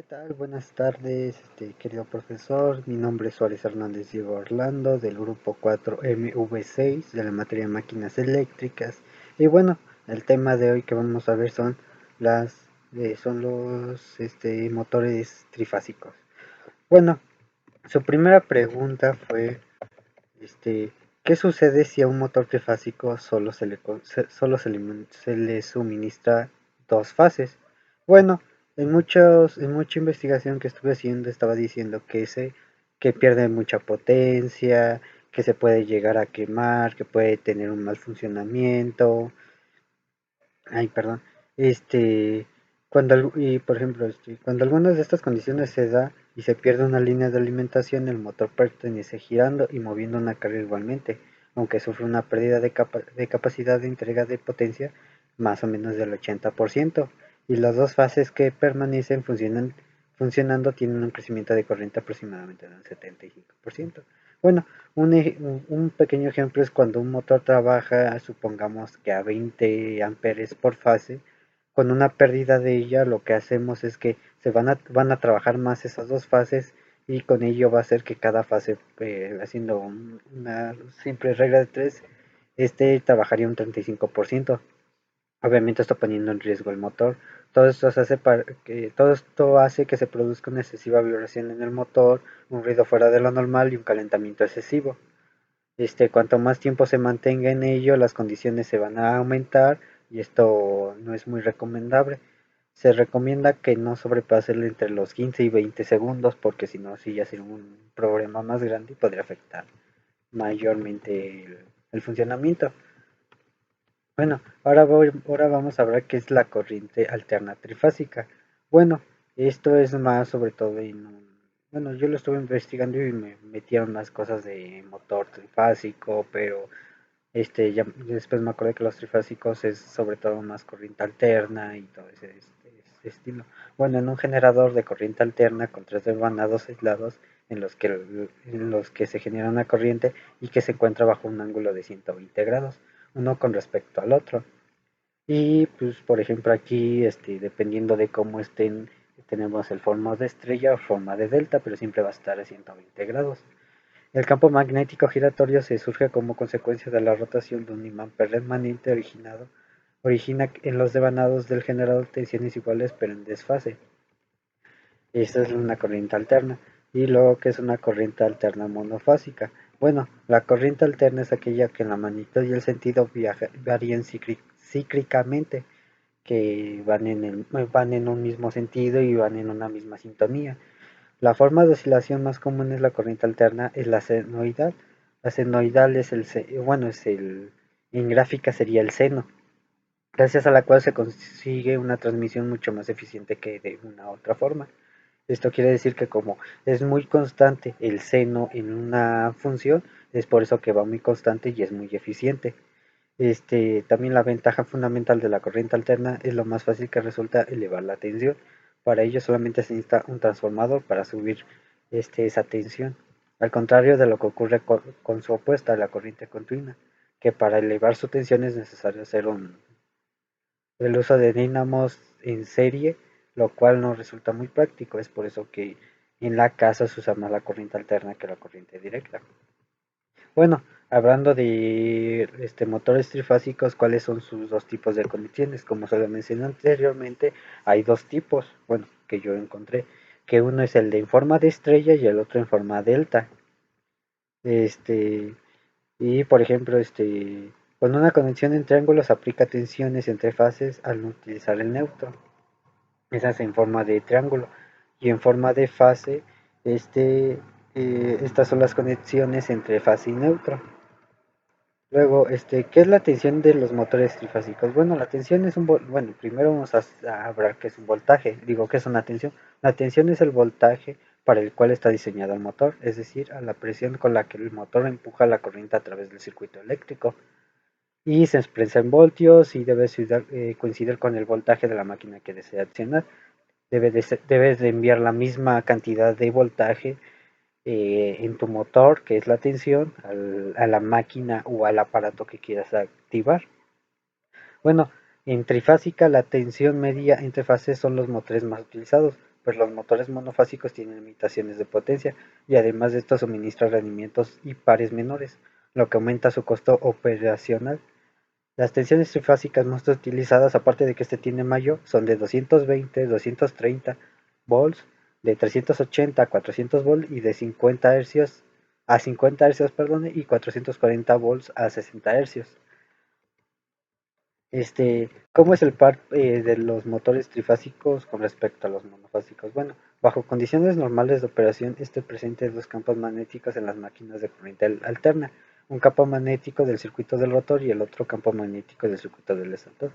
tal? Buenas tardes, querido profesor. Mi nombre es Suárez Hernández Diego Orlando, del grupo 4MV6 de la materia máquinas eléctricas. Y bueno, el tema de hoy que vamos a ver son los motores trifásicos. Bueno, su primera pregunta fue, ¿qué sucede si a un motor trifásico solo se le suministra dos fases? Bueno, en mucha investigación que estuve haciendo estaba diciendo que pierde mucha potencia, que se puede llegar a quemar, que puede tener un mal funcionamiento. Ay, perdón. Este, y por ejemplo, cuando algunas de estas condiciones se da y se pierde una línea de alimentación, el motor pertenece girando y moviendo una carga igualmente, aunque sufre una pérdida de capacidad de entrega de potencia más o menos del 80%, y las dos fases que permanecen funcionando tienen un crecimiento de corriente aproximadamente del 75%. Bueno, un pequeño ejemplo es cuando un motor trabaja, supongamos que a 20 amperes por fase. Con una pérdida de ella, lo que hacemos es que van a trabajar más esas dos fases, y con ello va a hacer que cada fase, haciendo una simple regla de tres, trabajaría un 35%. Obviamente esto poniendo en riesgo el motor. Todo esto hace que se produzca una excesiva vibración en el motor, un ruido fuera de lo normal y un calentamiento excesivo. Cuanto más tiempo se mantenga en ello, las condiciones se van a aumentar, y esto no es muy recomendable. Se recomienda que no sobrepase entre los 15 y 20 segundos, porque si no, sí ya sería un problema más grande y podría afectar mayormente el funcionamiento. Bueno, ahora vamos a ver qué es la corriente alterna trifásica. Bueno, esto es más sobre todo bueno, yo lo estuve investigando y me metieron más cosas de motor trifásico, pero ya después me acordé que los trifásicos es sobre todo más corriente alterna y todo ese estilo. Bueno, en un generador de corriente alterna con tres devanados aislados en los que se genera una corriente y que se encuentra bajo un ángulo de 120 grados, uno con respecto al otro. Y pues por ejemplo aquí, dependiendo de cómo estén, tenemos el forma de estrella o forma de delta, pero siempre va a estar a 120 grados. El campo magnético giratorio se surge como consecuencia de la rotación de un imán permanente origina en los devanados del generador tensiones iguales pero en desfase. Esta es una corriente alterna. Y luego, que es una corriente alterna monofásica. Bueno, la corriente alterna es aquella que en la magnitud y el sentido varían cíclicamente, que van en un mismo sentido y van en una misma sintonía. La forma de oscilación más común es la corriente alterna, es la senoidal. La senoidal en gráfica sería el seno, gracias a la cual se consigue una transmisión mucho más eficiente que de una otra forma. Esto quiere decir que como es muy constante el seno en una función, es por eso que va muy constante y es muy eficiente. También la ventaja fundamental de la corriente alterna es lo más fácil que resulta elevar la tensión. Para ello solamente se necesita un transformador para subir esa tensión. Al contrario de lo que ocurre con su opuesta, la corriente continua, que para elevar su tensión es necesario hacer el uso de dínamos en serie, lo cual no resulta muy práctico. Es por eso que en la casa se usa más la corriente alterna que la corriente directa. Bueno, hablando de motores trifásicos, ¿cuáles son sus dos tipos de conexiones? Como se lo mencioné anteriormente, hay dos tipos, bueno, que yo encontré, que uno es el de en forma de estrella y el otro en forma delta. Este, y por ejemplo, con una conexión en triángulos aplica tensiones entre fases al no utilizar el neutro. Esa es en forma de triángulo. Y en forma de fase, estas son las conexiones entre fase y neutro. Luego, ¿qué es la tensión de los motores trifásicos? Bueno, la tensión es bueno, primero vamos a hablar qué es un voltaje. Digo, ¿qué es una tensión? La tensión es el voltaje para el cual está diseñado el motor, es decir, a la presión con la que el motor empuja la corriente a través del circuito eléctrico. Y se expresa en voltios y debe coincidir con el voltaje de la máquina que desea accionar. Debes de enviar la misma cantidad de voltaje en tu motor, que es la tensión, a la máquina o al aparato que quieras activar. Bueno, en trifásica la tensión media entre fases son los motores más utilizados, pues los motores monofásicos tienen limitaciones de potencia y además de esto suministran rendimientos y pares menores, lo que aumenta su costo operacional. Las tensiones trifásicas más utilizadas, aparte de que este tiene mayo, son de 220, 230 volts, de 380 a 400 volts y de 50 hercios a 50 hercios, perdón, y 440 volts a 60 hercios. ¿Cómo es el par de los motores trifásicos con respecto a los monofásicos? Bueno, bajo condiciones normales de operación, presenta dos campos magnéticos en las máquinas de corriente alterna, un campo magnético del circuito del rotor y el otro campo magnético del circuito del excitor.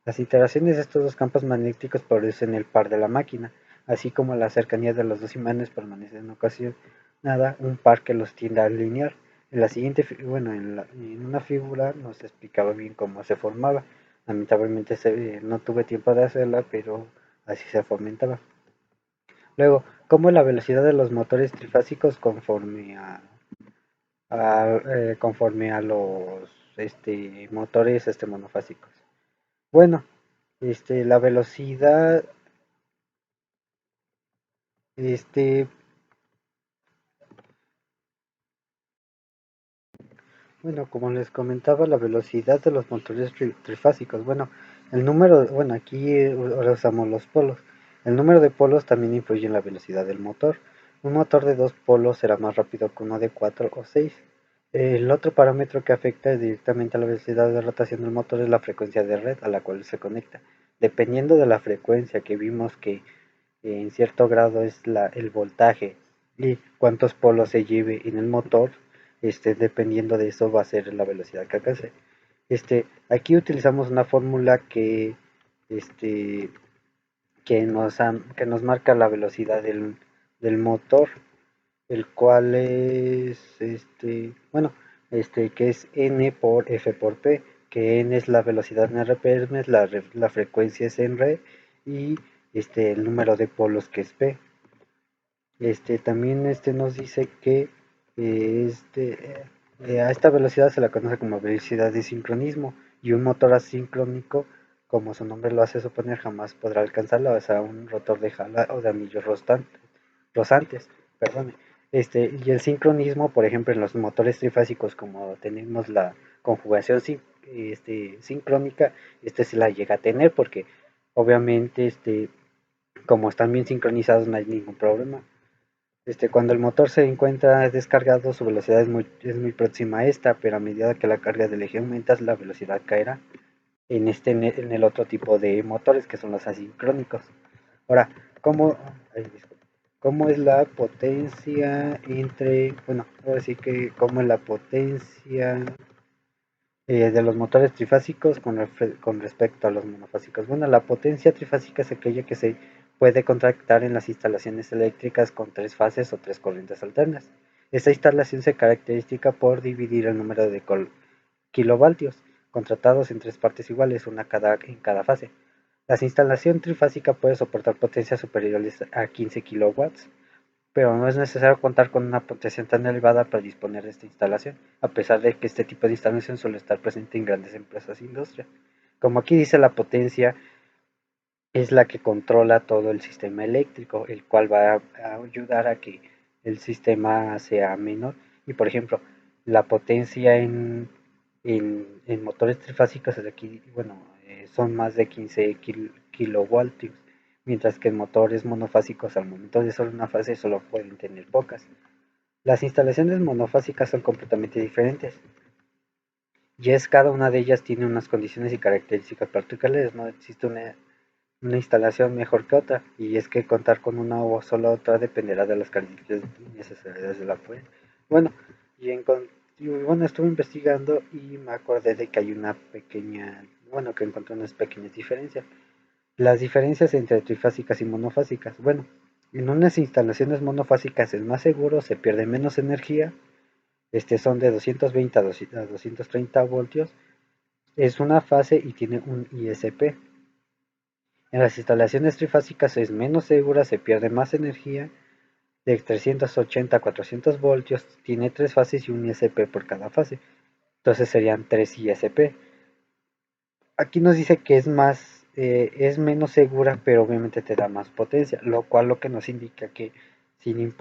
Las interacciones de estos dos campos magnéticos producen el par de la máquina, así como la cercanía de los dos imanes permanece en ocasionada un par que los tiende a alinear. En la siguiente, bueno, en una figura nos explicaba bien cómo se formaba. Lamentablemente no tuve tiempo de hacerla, pero así se fomentaba. Luego, cómo es la velocidad de los motores trifásicos conforme a los motores monofásicos. Bueno, la velocidad, este, bueno, como les comentaba, la velocidad de los motores trifásicos. Bueno, aquí ahora usamos los polos. El número de polos también influye en la velocidad del motor. Un motor de dos polos será más rápido que uno de cuatro o seis. El otro parámetro que afecta directamente a la velocidad de rotación del motor es la frecuencia de red a la cual se conecta. Dependiendo de la frecuencia que vimos que en cierto grado es el voltaje y cuántos polos se lleve en el motor, dependiendo de eso va a ser la velocidad que alcance. Aquí utilizamos una fórmula este, que nos marca la velocidad del motor, el cual es, que es N por F por P, que N es la velocidad en RPM, la frecuencia es en R y el número de polos que es P. También nos dice que a esta velocidad se la conoce como velocidad de sincronismo y un motor asincrónico, como su nombre lo hace suponer, jamás podrá alcanzarla, o sea, un rotor de jala o de anillos rosantes, perdón. Y el sincronismo, por ejemplo, en los motores trifásicos, como tenemos la conjugación sincrónica, se la llega a tener porque obviamente como están bien sincronizados no hay ningún problema. Cuando el motor se encuentra descargado, su velocidad es muy próxima a esta, pero a medida que la carga del eje aumenta, la velocidad caerá en el otro tipo de motores que son los asincrónicos. Ahora, ¿cómo, ¿cómo es la potencia bueno, ahora sí que cómo es la potencia de los motores trifásicos con respecto a los monofásicos? Bueno, la potencia trifásica es aquella que se puede contractar en las instalaciones eléctricas con tres fases o tres corrientes alternas. Esta instalación se caracteriza por dividir el número de kilovoltios contratados en tres partes iguales, una en cada fase. La instalación trifásica puede soportar potencias superiores a 15 kilowatts, pero no es necesario contar con una potencia tan elevada para disponer de esta instalación, a pesar de que este tipo de instalación suele estar presente en grandes empresas e industrias. Como aquí dice, la potencia es la que controla todo el sistema eléctrico, el cual va a ayudar a que el sistema sea menor. Y por ejemplo, la potencia en motores trifásicos aquí, bueno, son más de 15 kilovoltios, mientras que en motores monofásicos al momento de solo una fase solo pueden tener pocas. Las instalaciones monofásicas son completamente diferentes, y es cada una de ellas tiene unas condiciones y características particulares, no existe una instalación mejor que otra, y es que contar con una o solo otra dependerá de las características necesarias de la fuente. Bueno, bueno, estuve investigando y me acordé de que hay que encontré unas pequeñas diferencias. Las diferencias entre trifásicas y monofásicas. Bueno, en unas instalaciones monofásicas es más seguro, se pierde menos energía, son de 220 a 230 voltios, es una fase y tiene un ISP. En las instalaciones trifásicas es menos segura, se pierde más energía, de 380 a 400 voltios, tiene tres fases y un ISP por cada fase. Entonces serían 3 ISP. Aquí nos dice que es más es menos segura, pero obviamente te da más potencia, lo cual lo que nos indica que,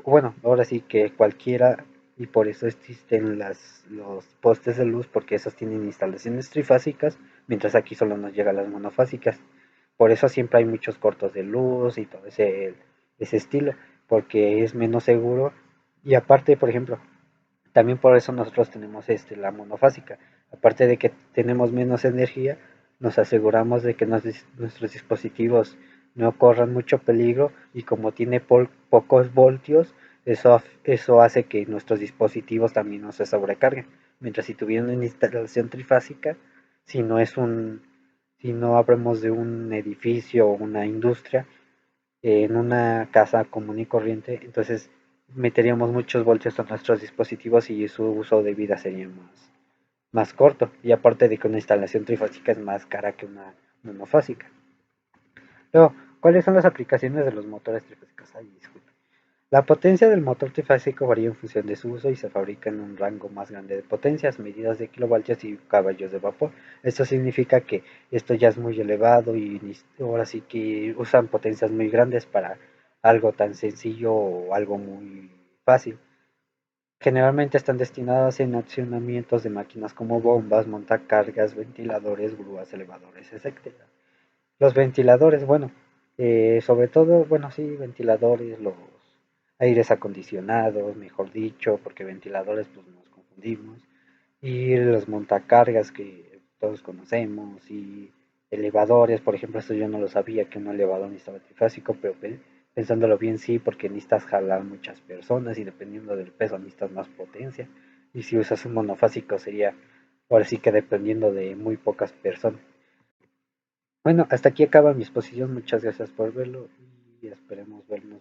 bueno, ahora sí que cualquiera, y por eso existen los postes de luz, porque esos tienen instalaciones trifásicas, mientras aquí solo nos llegan las monofásicas. Por eso siempre hay muchos cortos de luz y todo ese estilo, porque es menos seguro. Y aparte, por ejemplo, también por eso nosotros tenemos la monofásica. Aparte de que tenemos menos energía, nos aseguramos de que nuestros dispositivos no corran mucho peligro y como tiene pocos voltios, eso hace que nuestros dispositivos también no se sobrecarguen. Mientras si tuvieran una instalación trifásica, si no es un, si no hablamos de un edificio o una industria, en una casa común y corriente, entonces meteríamos muchos voltios a nuestros dispositivos y su uso de vida sería más corto. Y aparte de que una instalación trifásica es más cara que una monofásica. Pero, ¿cuáles son las aplicaciones de los motores trifásicos? Ay, disculpe. La potencia del motor trifásico varía en función de su uso y se fabrica en un rango más grande de potencias, medidas de kilovoltios y caballos de vapor. Esto significa que esto ya es muy elevado y ahora sí que usan potencias muy grandes para algo tan sencillo o algo muy fácil. Generalmente están destinadas en accionamientos de máquinas como bombas, montacargas, ventiladores, grúas, elevadores, etcétera. Los ventiladores, bueno, sobre todo, bueno, sí, ventiladores, los aires acondicionados, mejor dicho, porque ventiladores pues nos confundimos, y los montacargas que todos conocemos, y elevadores, por ejemplo, esto yo no lo sabía, que un elevador necesitaba trifásico, pero pensándolo bien sí, porque necesitas jalar muchas personas y dependiendo del peso necesitas más potencia, y si usas un monofásico sería, ahora sí que dependiendo de muy pocas personas. Bueno, hasta aquí acaba mi exposición. Muchas gracias por verlo y esperemos vernos